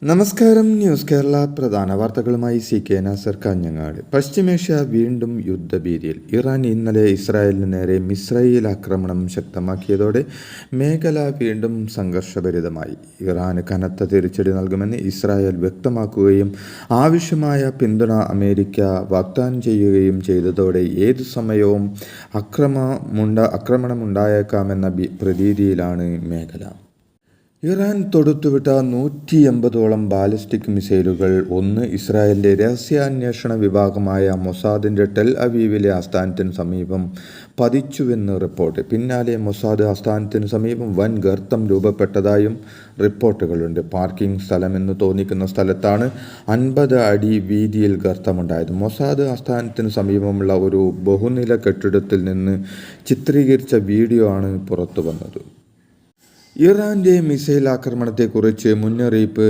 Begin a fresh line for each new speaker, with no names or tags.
നമസ്കാരം. ന്യൂസ് കേരള പ്രധാന വാർത്തകളുമായി CK നാസർ കാഞ്ഞങ്ങാട്. പശ്ചിമേഷ്യ വീണ്ടും യുദ്ധഭീതിയിൽ. ഇറാൻ ഇന്നലെ ഇസ്രായേലിന് നേരെ മിസൈൽ ആക്രമണം ശക്തമാക്കിയതോടെ മേഖല വീണ്ടും സംഘർഷഭരിതമായി. ഇറാന് കനത്ത തിരിച്ചടി നൽകുമെന്ന് ഇസ്രായേൽ വ്യക്തമാക്കുകയും ആവശ്യമായ പിന്തുണ അമേരിക്ക വാഗ്ദാനം ചെയ്യുകയും ചെയ്തതോടെ ഏതു സമയവും ആക്രമണമുണ്ടായേക്കാമെന്ന പ്രതീതിയിലാണ് മേഖല. ഇറാൻ തൊടുത്തുവിട്ട 180ഓളം ബാലിസ്റ്റിക് മിസൈലുകൾ ഇസ്രായേലിൻ്റെ രഹസ്യാന്വേഷണ വിഭാഗമായ മൊസാദിൻ്റെ ടെൽ അവീവിലെ ആസ്ഥാനത്തിന് സമീപം പതിച്ചുവെന്ന് റിപ്പോർട്ട്. പിന്നാലെ മൊസാദ് ആസ്ഥാനത്തിന് സമീപം വൻ ഗർത്തം രൂപപ്പെട്ടതായും റിപ്പോർട്ടുകളുണ്ട്. പാർക്കിംഗ് സ്ഥലമെന്ന് തോന്നിക്കുന്ന സ്ഥലത്താണ് 50 അടി വീതിയിൽ ഗർത്തമുണ്ടായത്. മൊസാദ് ആസ്ഥാനത്തിന് സമീപമുള്ള ഒരു ബഹുനില കെട്ടിടത്തിൽ നിന്ന് ചിത്രീകരിച്ച വീഡിയോ ആണ് പുറത്തു വന്നത്. ഇറാൻ്റെ മിസൈൽ ആക്രമണത്തെക്കുറിച്ച് മുന്നറിയിപ്പ്